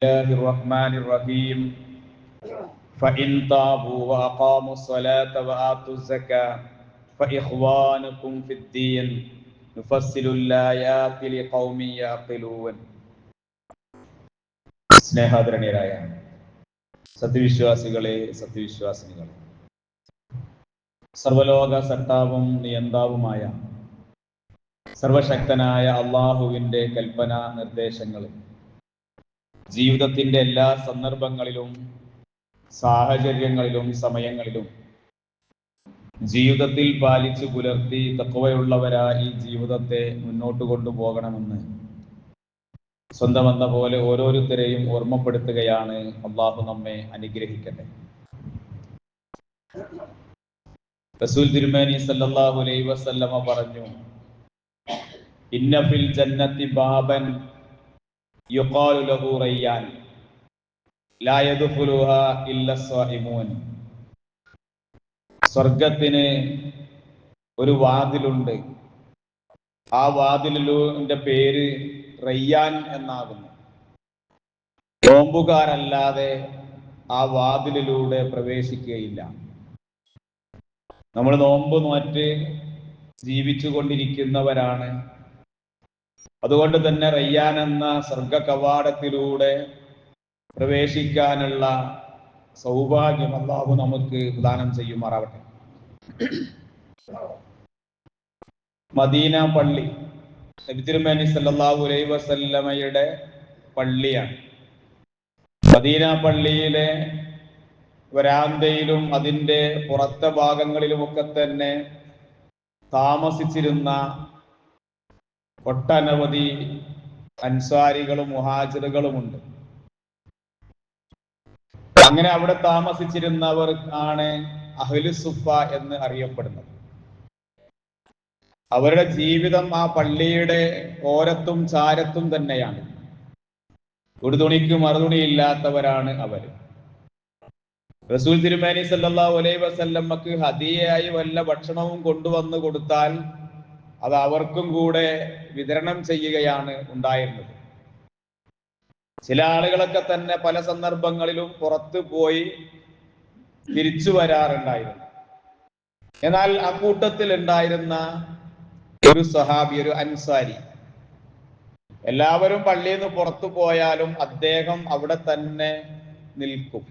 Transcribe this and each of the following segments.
الله الرحمن الرحيم فإن تابوا وأقاموا الصلاة وآتوا الزكاة فإخوانكم في الدين نفصل الآيات لقوم يعقلون. സ്നേഹാദരണീയരായ സത്യവിശ്വാസികളെ സത്യവിശ്വാസിനികളെ, സർവലോക സട്ടാവും നിയന്താവുമായ സർവശക്തനായ അള്ളാഹുവിൻ്റെ കൽപ്പന നിർദ്ദേശങ്ങൾ ജീവിതത്തിൻ്റെ എല്ലാ സന്ദർഭങ്ങളിലും സാഹചര്യങ്ങളിലും സമയങ്ങളിലും ജീവിതത്തിൽ പാലിച്ചു പുലർത്തി തഖ്വയുള്ളവരായി ജീവിതത്തെ മുന്നോട്ട് കൊണ്ടുപോകണമെന്ന് സ്വന്തമെന്ന പോലെ ഓരോരുത്തരെയും ഓർമ്മപ്പെടുത്തുകയാണ്. അള്ളാഹു നമ്മെ അനുഗ്രഹിക്കട്ടെ. റസൂൽ തിരുമേനി സല്ലല്ലാഹു അലൈഹി വസല്ലമ പറഞ്ഞു, ഇന്ന ഫിൽ ജന്നത്തി ബാബൻ യുഖാലു ലഹു റയ്യാൻ ലാ യദ്ഖുലുഹാ ഇല്ല സ്വാഇമൂൻ. സ്വർഗത്തിന് ഒരു വാതിലുണ്ട്, ആ വാതിലിന്റെ പേര് റയ്യാൻ എന്നാകുന്നു. നോമ്പുകാരല്ലാതെ ആ വാതിലിലൂടെ പ്രവേശിക്കുകയില്ല. നമ്മൾ നോമ്പ് നോറ്റ് ജീവിച്ചു കൊണ്ടിരിക്കുന്നവരാണ്. അതുകൊണ്ട് തന്നെ റയ്യാൻ എന്ന സ്വർഗ കവാടത്തിലൂടെ പ്രവേശിക്കാനുള്ള സൗഭാഗ്യം അല്ലാഹു നമുക്ക് ദാനം ചെയ്യുമാറാവട്ടെ. മദീന പള്ളി നബി തിരുമേനി സല്ലല്ലാഹു അലൈഹി വസല്ലമയുടെ പള്ളിയാണ്. മദീന പള്ളിയിലെ വരാന്തയിലും അതിൻ്റെ പുറത്തെ ഭാഗങ്ങളിലുമൊക്കെ തന്നെ താമസിച്ചിരുന്ന ഒട്ടനവധി അൻസാരികളും മുഹാജിറുകളുമുണ്ട്. അങ്ങനെ അവിടെ താമസിച്ചിരുന്നവർ ആണ് അഹ്ലു സുഫ എന്ന് അറിയപ്പെടുന്നത്. അവരുടെ ജീവിതം ആ പള്ളിയുടെ ഓരത്തും ചാരത്തും തന്നെയാണ്. ഒരു തുണിക്ക് മറുതുണിയില്ലാത്തവരാണ് അവർ. റസൂൽ തിരുമേനി സല്ലല്ലാഹു അലൈഹി വസല്ലമക്ക് ഹദിയയായി വല്ല ഭക്ഷണവും കൊണ്ടുവന്ന് കൊടുത്താൽ അത് അവർക്കും കൂടെ വിതരണം ചെയ്യുകയാണ് ഉണ്ടായിരുന്നത്. ചില ആളുകളൊക്കെ തന്നെ പല സന്ദർഭങ്ങളിലും പുറത്തു പോയി തിരിച്ചു വരാറുണ്ടായിരുന്നു. എന്നാൽ ആ കൂട്ടത്തിൽ ഉണ്ടായിരുന്ന ഒരു സഹാബി, ഒരു അൻസാരി, എല്ലാവരും പള്ളിയിൽ നിന്ന് പുറത്തു പോയാലും അദ്ദേഹം അവിടെ തന്നെ നിൽക്കും.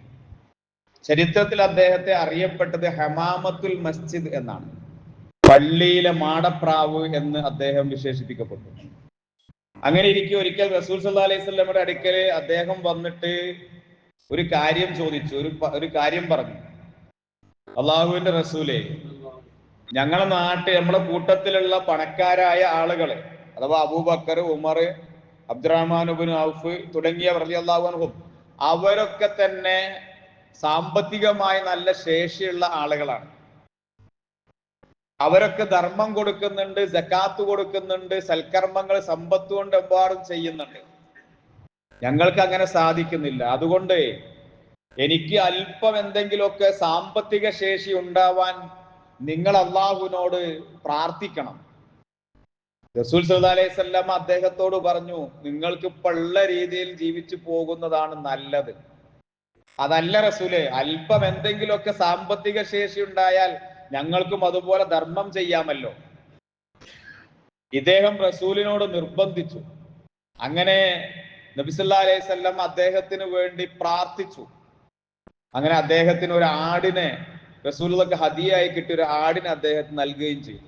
ചരിത്രത്തിൽ അദ്ദേഹത്തെ അറിയപ്പെട്ടത് ഹമാമത്തുൽ മസ്ജിദ് എന്നാണ്, പള്ളിയിലെ മാടപ്രാവ് എന്ന് അദ്ദേഹം വിശേഷിപ്പിക്കപ്പെട്ടു. അങ്ങനെ ഇരിക്കെ ഒരിക്കൽ റസൂൽ സല്ലല്ലാഹു അലൈഹി വസല്ലമയുടെ അടുക്കൽ അദ്ദേഹം വന്നിട്ട് ഒരു കാര്യം ചോദിച്ചു, ഒരു കാര്യം പറഞ്ഞു. അള്ളാഹുവിന്റെ റസൂലേ, ഞങ്ങളുടെ നാട്ടിൽ നമ്മുടെ കൂട്ടത്തിലുള്ള പണക്കാരായ ആളുകള്, അഥവാ അബൂബക്കർ, ഉമർ, അബ്ദുറഹ്മാൻ ഇബ്നു ഔഫ് തുടങ്ങിയവർ റളിയല്ലാഹു അൻഹും, അവരൊക്കെ തന്നെ സാമ്പത്തികമായി നല്ല ശേഷിയുള്ള ആളുകളാണ്. അവരൊക്കെ ധർമ്മം കൊടുക്കുന്നുണ്ട്, സക്കാത്ത് കൊടുക്കുന്നുണ്ട്, സൽക്കർമ്മങ്ങൾ സമ്പത്ത് കൊണ്ട് എമ്പാടും ചെയ്യുന്നുണ്ട്. ഞങ്ങൾക്ക് അങ്ങനെ സാധിക്കുന്നില്ല. അതുകൊണ്ട് എനിക്ക് അല്പം എന്തെങ്കിലുമൊക്കെ സാമ്പത്തിക ശേഷി ഉണ്ടാവാൻ നിങ്ങൾ അള്ളാഹുവിനോട് പ്രാർത്ഥിക്കണം. റസൂൽ സല്ലല്ലാഹു അലൈഹി വസല്ലം അദ്ദേഹത്തോട് പറഞ്ഞു, നിങ്ങൾക്ക് ഇപ്പോൾ ഉള്ള രീതിയിൽ ജീവിച്ചു പോകുന്നതാണ് നല്ലത്. അതല്ല റസൂലേ, അല്പം എന്തെങ്കിലുമൊക്കെ സാമ്പത്തിക ശേഷി ഉണ്ടായാൽ ഞങ്ങൾക്കും അതുപോലെ ധർമ്മം ചെയ്യാമല്ലോ. ഇദ്ദേഹം റസൂലിനോട് നിർബന്ധിച്ചു. അങ്ങനെ നബി സല്ലല്ലാഹു അലൈഹി വസല്ലം അദ്ദേഹത്തിന് വേണ്ടി പ്രാർത്ഥിച്ചു. അങ്ങനെ അദ്ദേഹത്തിന് ഒരു ആടിനെ, റസൂലുള്ളാഹിക്ക് ഹദിയയായി കിട്ടിയ ഒരു ആടിനെ അദ്ദേഹത്തിന് നൽകുകയും ചെയ്തു.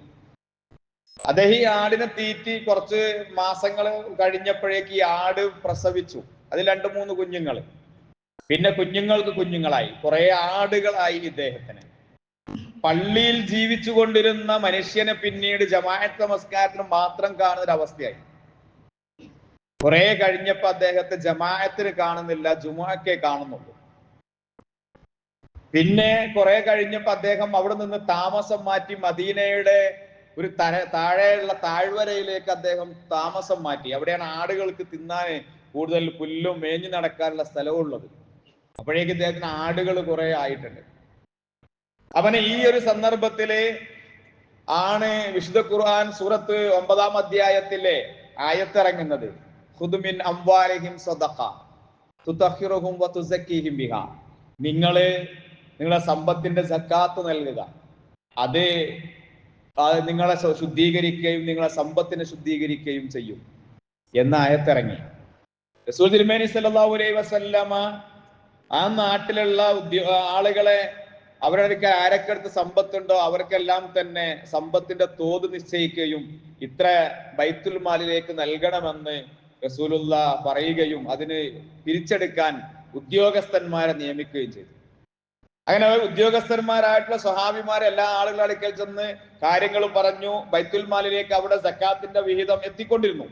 അദ്ദേഹം ഈ ആടിനെ തീറ്റി കുറച്ച് മാസങ്ങൾ കഴിഞ്ഞപ്പോഴേക്ക് ഈ ആട് പ്രസവിച്ചു. അതിൽ 2-3 കുഞ്ഞുങ്ങൾ, പിന്നെ കുഞ്ഞുങ്ങൾക്ക് കുഞ്ഞുങ്ങളായി, കുറെ ആടുകളായി. ഇദ്ദേഹത്തിന് പള്ളിയിൽ ജീവിച്ചു കൊണ്ടിരുന്ന മനുഷ്യനെ പിന്നീട് ജമാഅത്ത് നമസ്കാരത്തിന് മാത്രം കാണുന്ന ഒരു അവസ്ഥയായി. കുറെ കഴിഞ്ഞപ്പോ അദ്ദേഹത്തെ ജമാഅത്തിന് കാണുന്നില്ല, ജുമുഅക്കേ കാണുന്നുള്ളൂ. പിന്നെ കുറെ കഴിഞ്ഞപ്പോ അദ്ദേഹം അവിടെ നിന്ന് താമസം മാറ്റി മദീനയുടെ ഒരു താഴെയുള്ള താഴ്വരയിലേക്ക് അദ്ദേഹം താമസം മാറ്റി. അവിടെയാണ് ആടുകൾക്ക് തിന്നാൻ കൂടുതൽ പുല്ലും മേഞ്ഞു നടക്കാനുള്ള സ്ഥലവും ഉള്ളത്. അപ്പോഴേക്ക് ഇദ്ദേഹത്തിന് ആടുകൾ കുറെ ആയിട്ടുണ്ട്. അവന് ഈ ഒരു സന്ദർഭത്തില് ആണ് വിശുദ്ധ ഖുർആൻ സൂറത്ത് 9-ാം അധ്യായത്തിലെ ആയത്തിറങ്ങുന്നത്. ഖുദ് മിൻ അംവാലിഹിം സദഖ, തുതഹിറുഹും വതുസക്കീഹിം ബിഹാ. നിങ്ങളെ സമ്പത്തിന്റെ സക്കാത്ത് നൽകുക, അത് നിങ്ങളെ ശുദ്ധീകരിക്കുകയും നിങ്ങളെ സമ്പത്തിനെ ശുദ്ധീകരിക്കുകയും ചെയ്യും എന്ന ആയത്തിറങ്ങി. റസൂൽ തിരുമേനി സല്ലല്ലാഹു അലൈഹി വസല്ലമ ആ നാട്ടിലുള്ള ആളുകളെ അവരൊക്കെ ആരൊക്കെ സമ്പത്തുണ്ടോ അവർക്കെല്ലാം തന്നെ സമ്പത്തിന്റെ തോത് നിശ്ചയിക്കുകയും ഇത്ര ബൈത്തുൽ മാലിലേക്ക് നൽകണമെന്ന് റസൂലുള്ള പറയുകയും അതിന് പിരിച്ചെടുക്കാൻ ഉദ്യോഗസ്ഥന്മാരെ നിയമിക്കുകയും ചെയ്തു. അങ്ങനെ ഉദ്യോഗസ്ഥന്മാരായിട്ടുള്ള സ്വഹാബിമാരെ എല്ലാ ആളുകളുടെ അടുക്കൽ ചെന്ന് കാര്യങ്ങൾ പറഞ്ഞു. ബൈത്തുൽ മാലിലേക്ക് അവിടെ സക്കാത്തിന്റെ വിഹിതം എത്തിക്കൊണ്ടിരുന്നു.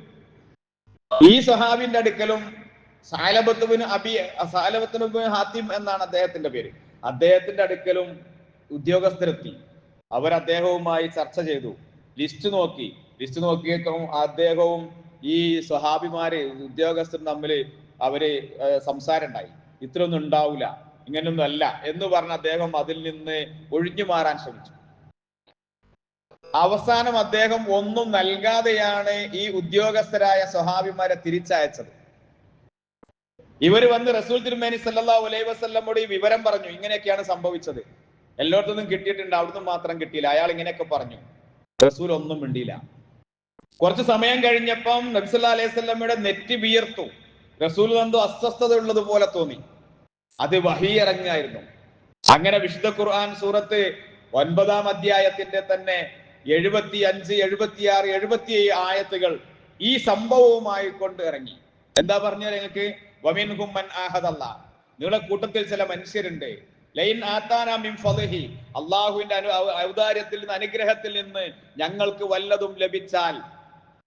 ഈ സ്വഹാബിന്റെ അടുക്കലും സാലബത്തുബിൻ ഹാത്തിം എന്നാണ് അദ്ദേഹത്തിന്റെ പേര്. അദ്ദേഹത്തിന്റെ അടുക്കലും ഉദ്യോഗസ്ഥരെത്തി. അവർ അദ്ദേഹവുമായി ചർച്ച ചെയ്തു, ലിസ്റ്റ് നോക്കിയപ്പോൾ അദ്ദേഹവും ഈ സ്വഹാബിമാര് ഉദ്യോഗസ്ഥരും തമ്മിൽ അവര് സംസാരം ഉണ്ടായി. ഇത്രയൊന്നും ഉണ്ടാവില്ല, ഇങ്ങനൊന്നും അല്ല എന്ന് പറഞ്ഞ അദ്ദേഹം അതിൽ നിന്ന് ഒഴിഞ്ഞു മാറാൻ ശ്രമിച്ചു. അവസാനം അദ്ദേഹം ഒന്നും നൽകാതെയാണ് ഈ ഉദ്യോഗസ്ഥരായ സ്വഹാബിമാരെ തിരിച്ചയച്ചത്. ഇവര് വന്ന് റസൂൽ തിരുമേനി സല്ലല്ലാഹു അലൈഹി വസല്ലമയോട് ഈ വിവരം പറഞ്ഞു, ഇങ്ങനെയൊക്കെയാണ് സംഭവിച്ചത്, എല്ലായിടത്തുനിന്നും കിട്ടിയിട്ടുണ്ട്, അവിടുന്ന് മാത്രം കിട്ടിയില്ല. അയാൾ ഇങ്ങനെയൊക്കെ പറഞ്ഞു. റസൂൽ ഒന്നും മിണ്ടിയില്ല. കുറച്ചു സമയം കഴിഞ്ഞപ്പം നബി സല്ലല്ലാഹു അലൈഹി വസല്ലമയുടെ നെറ്റി വിയർത്തു. റസൂൽ എന്തോ അസ്വസ്ഥത ഉള്ളതുപോലെ തോന്നി. അത് വഹി ഇറങ്ങായിരുന്നു. അങ്ങനെ വിശുദ്ധ ഖുർആൻ സൂറത്ത് 9-ാം അധ്യായത്തിന്റെ തന്നെ 75, 76, 77 ആയത്തുകൾ ഈ സംഭവവുമായി കൊണ്ട് ഇറങ്ങി. എന്താ പറഞ്ഞാൽ നിങ്ങൾക്ക് വമിൻഹും മൻ ആഹദല്ലാഹ്, നിങ്ങളുടെ കൂട്ടത്തിൽ ചില മനുഷ്യരുണ്ട്, ലൈൻ ആതാനാ മിൻ ഫളിഹി, അല്ലാഹുവിന്റെ ഔദാര്യത്തിൽ നിന്ന് അനുഗ്രഹത്തിൽ നിന്ന് ഞങ്ങൾക്ക് വല്ലതും ലഭിച്ചാൽ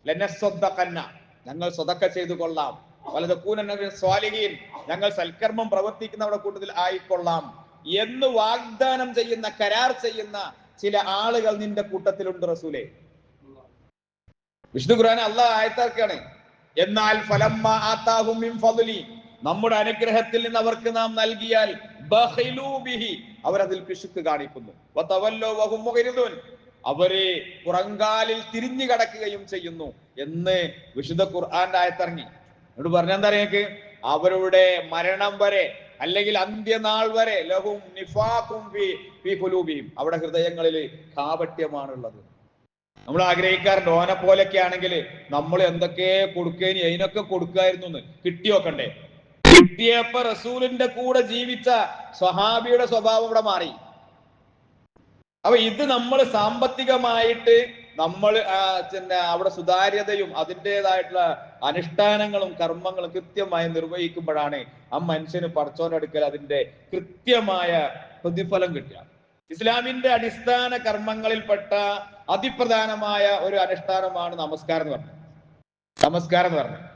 ലനസ്സദ്ദഖന്ന, ഞങ്ങൾ സദഖ ചെയ്തു കൊള്ളാം, വലതകൂനന്ന മിനസ് സ്വാലിഹീൻ, ഞങ്ങൾ സൽക്കർമ്മം പ്രവർത്തിക്കുന്നവരുടെ കൂട്ടത്തിൽ ആയിക്കൊള്ളാം എന്ന് വാഗ്ദാനം ചെയ്യുന്ന, കരാർ ചെയ്യുന്ന ചില ആളുകൾ നിന്റെ കൂട്ടത്തിലുണ്ട് റസൂലേ. വിശുദ്ധ ഖുർആൻ അല്ലാഹ് ആയത്താക്കാണ്. എന്നാൽ ഫലമ്മാ ആതാഹും മിൻ ഫളി, നമ്മുടെ അനുഗ്രഹത്തിൽ നിന്ന് അവർക്ക് നാം നൽകിയാൽ ബഖിലൂ ബിഹി, അവരതിൽ പിശുക്ക് കാണിക്കുന്നു. വതവല്ലൂ വഹും മുഗ്രിദൂൻ, അവരെ പുറങ്കാലിൽ തിരിഞ്ഞു കടക്കുകയും ചെയ്യുന്നു എന്ന് വിശുദ്ധ ഖുർആന്റെ ആയത്തിറങ്ങി. എന്നോട് പറഞ്ഞെന്താ നിങ്ങൾക്ക്, അവരുടെ മരണം വരെ അല്ലെങ്കിൽ അന്ത്യനാൾ വരെ ലഹും നിഫാഖും ഫീ ഖുലൂബിഹിം, അവിടെ ഹൃദയങ്ങളിൽ കാപട്യമാണുള്ളത്. നമ്മൾ ആഗ്രഹിക്കാറുണ്ട് ഓനെ പോലൊക്കെ ആണെങ്കിൽ നമ്മൾ എന്തൊക്കെ കൊടുക്കേനി, അതിനൊക്കെ കൊടുക്കായിരുന്നു എന്ന്. കിട്ടിയോക്കണ്ടേ? കിട്ടിയപ്പോ റസൂലിന്റെ കൂടെ ജീവിച്ച സ്വഹാബിയുടെ സ്വഭാവം ഇവിടെ മാറി. അപ്പൊ ഇത് നമ്മൾ സാമ്പത്തികമായിട്ട് നമ്മൾ അവിടെ സുതാര്യതയും അതിൻ്റെതായിട്ടുള്ള അനുഷ്ഠാനങ്ങളും കർമ്മങ്ങളും കൃത്യമായി നിർവഹിക്കുമ്പോഴാണ് ആ മനുഷ്യന് പടച്ചോന്റെ അടുക്കൽ അതിന്റെ കൃത്യമായ പ്രതിഫലം കിട്ടുക. ഇസ്ലാമിന്റെ അടിസ്ഥാന കർമ്മങ്ങളിൽപ്പെട്ട അതിപ്രധാനമായ ഒരു അനുഷ്ഠാനമാണ് നമസ്കാരം എന്ന് പറഞ്ഞത്. നമസ്കാരം എന്ന് പറഞ്ഞത്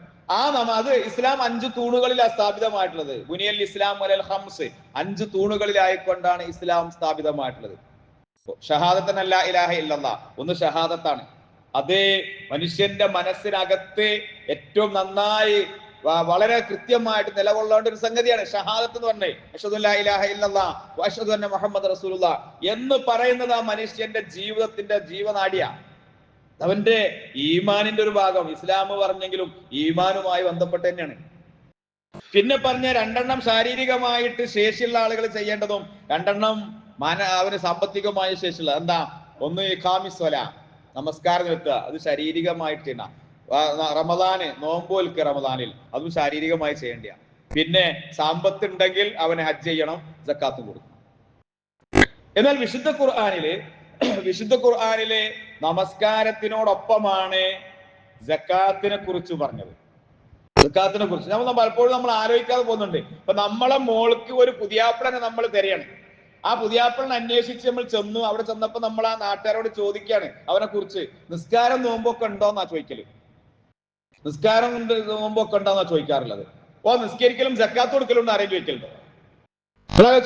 അത് ഇസ്ലാം 5 തൂണുകളിലാണ് സ്ഥാപിതമായിട്ടുള്ളത്. ബുനിയൽ ഇസ്ലാം അലൽ ഖംസ്, 5 തൂണുകളിലായിക്കൊണ്ടാണ് ഇസ്ലാം സ്ഥാപിതമായിട്ടുള്ളത്. ഷഹാദത്തൻ അല്ലാ ഇലാഹ ഇല്ലല്ലാഹ്, ഒന്ന് ഷഹാദത്താണ്. അത് മനുഷ്യന്റെ മനസ്സിനകത്ത് ഏറ്റവും നന്നായി വളരെ കൃത്യമായിട്ട് നിലകൊള്ളേണ്ട ഒരു സംഗതിയാണ് ഷഹാദത്ത് എന്ന് പറഞ്ഞേ. അഷ്ഹദു അല്ലാ ഇലാഹ ഇല്ലല്ലാഹ് വ അഷ്ഹദു അന്ന മുഹമ്മദ് റസൂലുള്ളാഹ് എന്ന് പറയുന്നത് ആ മനുഷ്യന്റെ ജീവിതത്തിന്റെ ജീവനാഡിയാണ്. അവന്റെ ഈമാനിന്റെ ഒരു ഭാഗം. ഇസ്ലാം പറഞ്ഞെങ്കിലും ഈമാനുമായി ബന്ധപ്പെട്ട് തന്നെയാണ്. പിന്നെ പറഞ്ഞ 2 ശാരീരികമായിട്ട് ശേഷിയുള്ള ആളുകൾ ചെയ്യേണ്ടതും 2 അവന് സാമ്പത്തികമായ ശേഷിയുള്ള. എന്താ? ഒന്ന് ഇഖാമിസ്വല, നമസ്കാരം നിർത്തുക, അത് ശാരീരികമായിട്ട് ചെയ്യണം. റമദാന് നോമ്പോൽക്ക്, റമദാനിൽ അതും ശാരീരികമായി ചെയ്യേണ്ടിയാണ്. പിന്നെ സാമ്പത്തുണ്ടെങ്കിൽ അവന് ഹജ്ജ് ചെയ്യണം, സക്കാത്തും കൊടുക്കണം. എന്നാൽ വിശുദ്ധ ഖുർആനിലെ നമസ്കാരത്തിനോടൊപ്പമാണ് സക്കാത്തിനെ കുറിച്ച് പറഞ്ഞത്. സക്കാത്തിനെ കുറിച്ച് പലപ്പോഴും നമ്മൾ ആലോചിക്കാതെ പോകുന്നുണ്ട്. ഇപ്പൊ നമ്മളെ മോൾക്ക് ഒരു പുതിയാപ്പിളനെ നമ്മൾ തിരയണം. ആ പുതിയാപ്പിളിനെ അന്വേഷിച്ച് നമ്മൾ ചെന്നു. അവിടെ ചെന്നപ്പോ നമ്മൾ ആ നാട്ടുകാരോട് ചോദിക്കാണ് അവനെ കുറിച്ച്, നിസ്കാരം നോമ്പൊക്കെ ഉണ്ടോന്നാ ചോദിക്കല്. നിസ്കാരം നോമ്പൊക്കെ ഉണ്ടോന്നാ ചോദിക്കാറുള്ളത്. നിസ്കരിക്കലും സക്കാത്ത് കൊടുക്കലും ആരെയും ചോദിക്കലുണ്ടോ?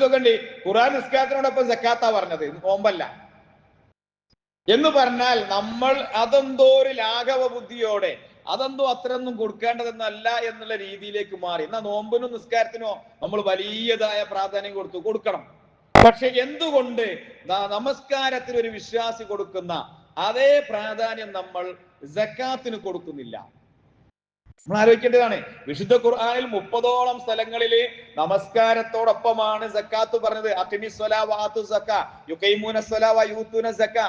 നോക്കണ്ടി, ഖുർആൻ നിസ്കാരത്തിനോടൊപ്പം സക്കാത്താ പറഞ്ഞത്, നോമ്പല്ല എന്ന് പറഞ്ഞാൽ നമ്മൾ അതെന്തോ ഒരു ലാഘവ ബുദ്ധിയോടെ അതെന്തോ അത്രയൊന്നും കൊടുക്കേണ്ടതെന്നല്ല എന്നുള്ള രീതിയിലേക്ക് മാറി. എന്നാൽ നോമ്പിനും നിസ്കാരത്തിനോ നമ്മൾ വലിയതായ പ്രാധാന്യം കൊടുക്കണം. പക്ഷെ എന്തുകൊണ്ട് നമസ്കാരത്തിന് ഒരു വിശ്വാസി കൊടുക്കുന്ന അതേ പ്രാധാന്യം നമ്മൾ സക്കാത്തിന് കൊടുക്കുന്നില്ല? നമ്മൾ ആലോചിക്കേണ്ടതാണ്. വിശുദ്ധ ഖുർആനിൽ 30ഓളം സ്ഥലങ്ങളിൽ നമസ്കാരത്തോടൊപ്പമാണ് സക്കാത്ത് പറഞ്ഞത്. അഖിമിസ്സലാ വആതു സക്കാ യുഖീമൂനസ്സലാ വയൂതൂന സക്കാ,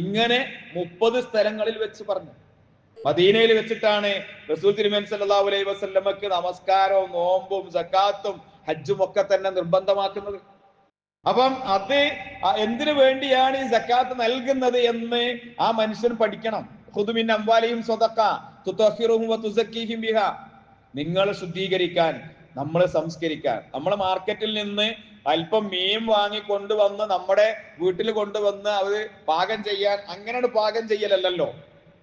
ഇങ്ങനെ 30 സ്ഥലങ്ങളിൽ വെച്ച് പറഞ്ഞു. മദീനയിൽ വെച്ചിട്ടാണ് റസൂൽ തിരുമേനി സല്ലല്ലാഹു അലൈഹി വസല്ലമക്ക് നമസ്കാരവും നോമ്പും സക്കാത്തും ഹജ്ജും ഒക്കെ തന്നെ നിർബന്ധമാക്കുന്നത്. അപ്പം അത് എന്തിനു വേണ്ടിയാണ് ഈ സക്കാത്ത് നൽകുന്നത് എന്ന് ആ മനുഷ്യൻ പഠിക്കണം. ഖുദ് മിൻ അംവാലിഹിം സ്വദഖ തുതഹിറുഹും വതുസക്കീഹിം ബിഹാ, നിങ്ങൾ ശുദ്ധീകരിക്കാൻ, നമ്മൾ സംസ്കരിക്കാൻ. നമ്മൾ മാർക്കറ്റിൽ നിന്ന് അല്പം മീൻ വാങ്ങി കൊണ്ടുവന്ന് നമ്മുടെ വീട്ടിൽ കൊണ്ടുവന്ന് അത് പാകം ചെയ്യാൻ, അങ്ങനെയാണ് പാകം ചെയ്യലല്ലോ,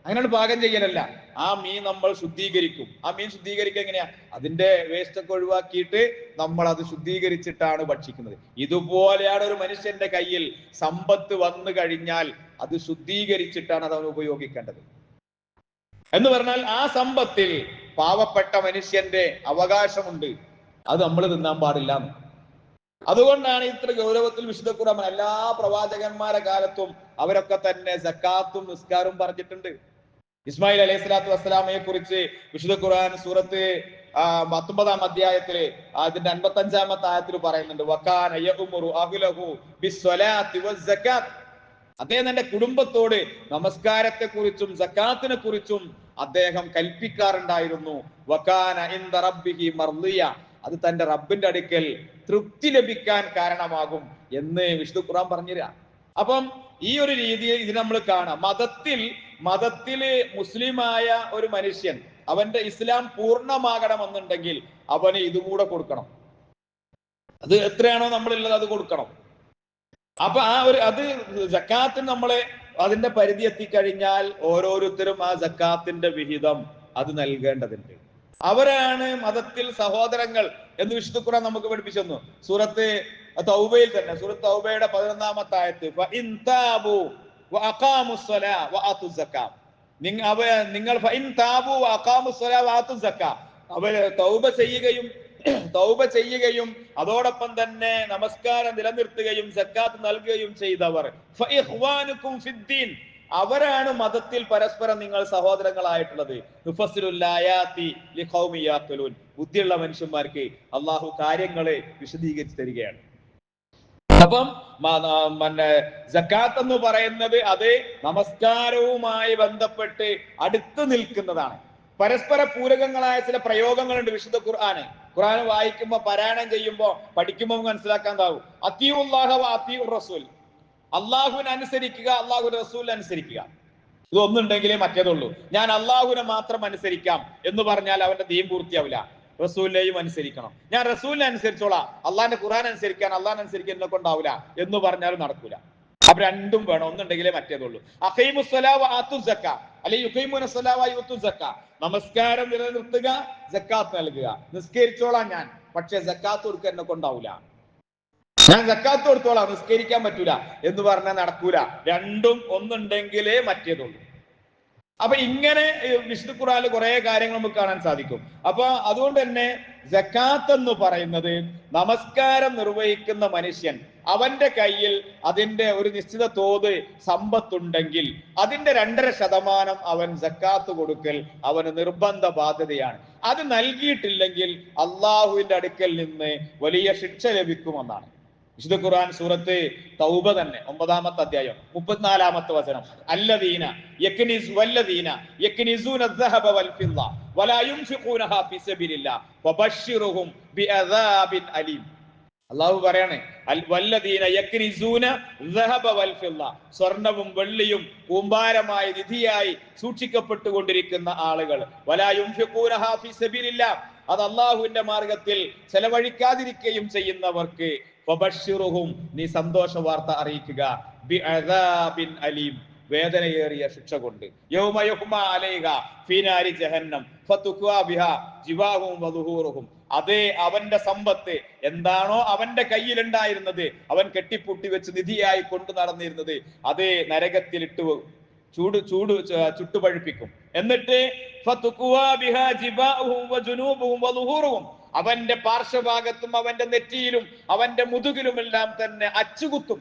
അങ്ങനെയാണ് പാകം ചെയ്യലല്ല. ആ മീൻ നമ്മൾ ശുദ്ധീകരിക്കും. ആ മീൻ ശുദ്ധീകരിക്കുക എങ്ങനെയാ? അതിന്റെ വേസ്റ്റ് ഒക്കെ ഒഴിവാക്കിയിട്ട് നമ്മൾ അത് ശുദ്ധീകരിച്ചിട്ടാണ് ഭക്ഷിക്കുന്നത്. ഇതുപോലെയാണ് ഒരു മനുഷ്യന്റെ കയ്യിൽ സമ്പത്ത് വന്നു കഴിഞ്ഞാൽ അത് ശുദ്ധീകരിച്ചിട്ടാണ് അത് അവൻ ഉപയോഗിക്കേണ്ടത്. എന്ന് പറഞ്ഞാൽ ആ സമ്പത്തിൽ പാവപ്പെട്ട മനുഷ്യന്റെ അവകാശമുണ്ട്, അത് നമ്മൾ തിന്നാൻ പാടില്ല. അതുകൊണ്ടാണ് ഇത്ര ഗൗരവത്തിൽ വിശുദ്ധ ഖുർആൻ എല്ലാ പ്രവാചകന്മാരുടെ കാലത്തും അവരൊക്കെ തന്നെ സക്കാത്തും നിസ്കാരവും പറഞ്ഞിട്ടുണ്ട്. ഇസ്മായിൽ അലൈഹി സ്വലാത്തു വസ്സലാമയെ കുറിച്ച് വിശുദ്ധ ഖുർആൻ സൂറത്ത് 19-ാം അധ്യായത്തില് അതിന്റെ 55-ാമത്തെ ആയത്തിൽ പറയുന്നുണ്ട്, വകാന യഉമുറു അഹ്ലഹു ബിസ്സലാത്തി വസ്സകാത്ത്. അദ്ദേഹം തന്റെ കുടുംബത്തോട് നമസ്കാരത്തെ കുറിച്ചും സക്കാത്തിനെ കുറിച്ചും അദ്ദേഹം കൽപ്പിക്കാറുണ്ടായിരുന്നു. വകാന ഇൻദ റബ്ബിഹി മർദിയ, അത് തന്റെ റബ്ബിന്റെ അടുക്കൽ തൃപ്തി ലഭിക്കാൻ കാരണമാകും എന്ന് വിശുദ്ധ ഖുർആൻ പറഞ്ഞുതരാം. അപ്പം ഈ ഒരു രീതിയിൽ ഇത് നമ്മൾ കാണാം. മതത്തില് മുസ്ലിമായ ഒരു മനുഷ്യൻ അവന്റെ ഇസ്ലാം പൂർണ്ണമാകണമെന്നുണ്ടെങ്കിൽ അവന് ഇതും കൂടെ കൊടുക്കണം. അത് എത്രയാണോ നമ്മളുള്ളത് അത് കൊടുക്കണം. അപ്പൊ അത് സക്കാത്തിന് നമ്മളെ അതിന്റെ പരിധി എത്തിക്കഴിഞ്ഞാൽ ഓരോരുത്തരും ആ സക്കാത്തിന്റെ വിഹിതം അത് നൽകേണ്ടതുണ്ട്. അവരാണ് മതത്തിൽ സഹോദരങ്ങൾ എന്ന് വിശുദ്ധ ഖുർആൻ നമുക്ക് പഠിപ്പിച്ചു തന്നു. സൂറത്ത് തൗബയിൽ തന്നെ, സൂറത്ത് തൗബയുടെ 11-ാമത്തെ ആയത്ത്, ഫഇൻ താബു വഅഖാമുസ്സലാ വആതുസ്സക്കാ, നിങ്ങൾ ഫഇൻ താബു വഅഖാമുസ്സലാ വആതുസ്സക്കാ, അവർ തൗബ ചെയ്യുകയും അതോടൊപ്പം തന്നെ നമസ്കാരം നിലനിർത്തുകയും സക്കാത്ത് നൽകുകയും ചെയ്തവർ, ഫഇഖ്വാനുകും ഫിദ്ദീൻ, അവരാണ് മതത്തിൽ പരസ്പരം നിങ്ങൾ സഹോദരങ്ങളായിട്ടുള്ളത്. ബുദ്ധിയുള്ള മനുഷ്യന്മാർക്ക് അള്ളാഹു കാര്യങ്ങളെ വിശദീകരിച്ച് തരികയാണ്. അപ്പം സക്കാത്ത് എന്ന് പറയുന്നത് അത് നമസ്കാരവുമായി ബന്ധപ്പെട്ട് അടുത്ത് നിൽക്കുന്നതാണ്. പരസ്പര പൂരകങ്ങളായ ചില പ്രയോഗങ്ങളുണ്ട് വിശുദ്ധ ഖുർആൻ വായിക്കുമ്പോ, പാരായണം ചെയ്യുമ്പോ, പഠിക്കുമ്പോ മനസ്സിലാക്കാണ്ടാവും. അത്തിയുല്ലാഹ വ അത്തിയുർ റസൂൽ, അള്ളാഹുവിനെ അനുസരിക്കുക, അള്ളാഹുവിന്റെ റസൂലിനെ അനുസരിക്കുക. ഇതൊന്നുണ്ടെങ്കിലേ മറ്റേതുള്ളൂ. ഞാൻ അള്ളാഹുവിനെ മാത്രം അനുസരിക്കാം എന്ന് പറഞ്ഞാൽ അവന്റെ ദീൻ പൂർത്തിയാവില്ല. റസൂലിനെയും അനുസരിക്കണം. ഞാൻ റസൂലിനെ അനുസരിച്ചോളാം, അള്ളാഹിന്റെ ഖുർആൻ അനുസരിക്കാൻ, അള്ളാഹിനെ അനുസരിക്കാൻ എന്നെ കൊണ്ടാവില്ല എന്ന് പറഞ്ഞാലും നടക്കൂല. അപ്പൊ രണ്ടും വേണം, ഒന്നുണ്ടെങ്കിലേ മറ്റേതുള്ളൂ. അഖീമുസ്സലാ വ ആതുസ്സക്കാ അല്ലെങ്കിൽ യുഖീമുനസ്സലാ വ യൂതുസ്സക്കാ, നമസ്കാരം നിലനിർത്തുക, സക്കാത്ത് നൽകുക. നിസ്കരിച്ചോളാം ഞാൻ, പക്ഷെ സക്കാത്ത് കൊടുക്കാൻ എന്നെ കൊണ്ടാവില്ല. ഞാൻ സക്കാത്ത് കൊടുത്തോളാം, നിസ്കരിക്കാൻ പറ്റൂല എന്ന് പറഞ്ഞാൽ നടക്കൂല. രണ്ടും ഒന്നുണ്ടെങ്കിലേ മറ്റേതുള്ളൂ. അപ്പൊ ഇങ്ങനെ വിശുദ്ധ ഖുർആനിൽ കുറെ കാര്യങ്ങൾ നമുക്ക് കാണാൻ സാധിക്കും. അപ്പൊ അതുകൊണ്ട് തന്നെ സക്കാത്ത് എന്ന് പറയുന്നത് നമസ്കാരം നിർവഹിക്കുന്ന മനുഷ്യൻ അവന്റെ കയ്യിൽ അതിന്റെ ഒരു നിശ്ചിത തോത് സമ്പത്തുണ്ടെങ്കിൽ അതിന്റെ 2.5% അവൻ സക്കാത്ത് കൊടുക്കൽ അവന് നിർബന്ധ ബാധ്യതയാണ്. അത് നൽകിയിട്ടില്ലെങ്കിൽ അള്ളാഹുവിന്റെ അടുക്കൽ നിന്ന് വലിയ ശിക്ഷ ലഭിക്കുമെന്നാണ് വിശുദ്ധ ഖുർആൻ സൂറത്ത് തൗബ തന്നെ 9-ാമത്തെ അധ്യായം 34-ാമത്തെ വചനം, അല്ലദീന യക്നിസൂന الذهب والفضة ولا ينفقونها في سبيل الله فبشرهم بعذاب أليم. അള്ളാഹു പറയാണ്, വല്ലദീന യക്നിസൂന الذهب والفضة, സ്വർണവും വെള്ളിയും കൂമ്പാരമായി നിധിയായി സൂക്ഷിക്കപ്പെട്ടുകൊണ്ടിരിക്കുന്ന ആളുകൾ, വലാ യുൻഫിഖൂനഹാ ഫീ സബീലില്ലാഹ്, അത് അള്ളാഹുവിന്റെ മാർഗത്തിൽ ചെലവഴിക്കാതിരിക്കുകയും ചെയ്യുന്നവർക്ക് ഫബശ്ശിറുഹും, നീ സന്തോഷ വാർത്ത അറിയിക്കുക, ബിഅദാബിൻ അലീം, വേദനയേറിയ ശിക്ഷ കൊണ്ട്. യൗമ യുഹ്മാ അലൈഹാ ഫീ നാരി ജഹന്നം ഫതുഖ്വാ ബിഹാ ജിബാഹും വദുഹൂറുഹും, അതേ അവന്റെ സമ്പത്ത് എന്താണോ അവന്റെ കയ്യിലുണ്ടായിരുന്നത്, അവൻ കെട്ടിപ്പൂട്ടി വെച്ച് നിധിയായി കൊണ്ടു നടന്നിരുന്നത്, അതേ നരകത്തിൽ ചുട്ടുപഴുപ്പിക്കും. എന്നിട്ട് ഫതുഖ്വാ ബിഹാ ജിബാഹും വജുനൂബുഹും വദുഹൂറുഹും, അവന്റെ പാർശ്വഭാഗത്തും അവന്റെ നെറ്റിയിലും അവന്റെ മുതുകിലുമെല്ലാം തന്നെ അച്ചുകുത്തും.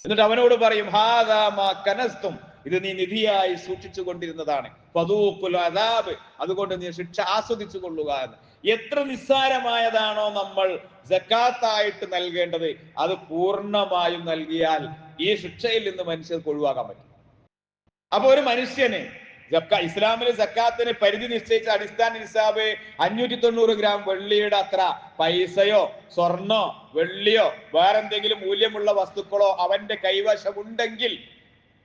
എന്നിട്ട് അവനോട് പറയും, ഹാദാ മാ കനസ്തും, ഇത് നീ നിധിയായി സൂക്ഷിച്ചു കൊണ്ടിരുന്നതാണ്. ഫദൂഖുൽ അദാബ്, അതുകൊണ്ട് നീ ശിക്ഷ ആസ്വദിച്ചു കൊള്ളുക എന്ന്. എത്ര നിസ്സാരമായതാണോ നമ്മൾ സക്കാത്തായിട്ട് നൽകേണ്ടത്, അത് പൂർണ്ണമായും നൽകിയാൽ ഈ ശിക്ഷയിൽ നിന്ന് മനുഷ്യർക്ക് ഒഴിവാക്കാൻ പറ്റും. അപ്പൊ ഒരു മനുഷ്യന് ഇസ്ലാമിലെ സക്കാത്തിന് പരിധി നിശ്ചയിച്ച അടിസ്ഥാന നിസാബ് 590 ഗ്രാം വെള്ളിയുടെ അത്ര പൈസയോ സ്വർണ്ണോ വെള്ളിയോ വേറെന്തെങ്കിലും മൂല്യമുള്ള വസ്തുക്കളോ അവന്റെ കൈവശമുണ്ടെങ്കിൽ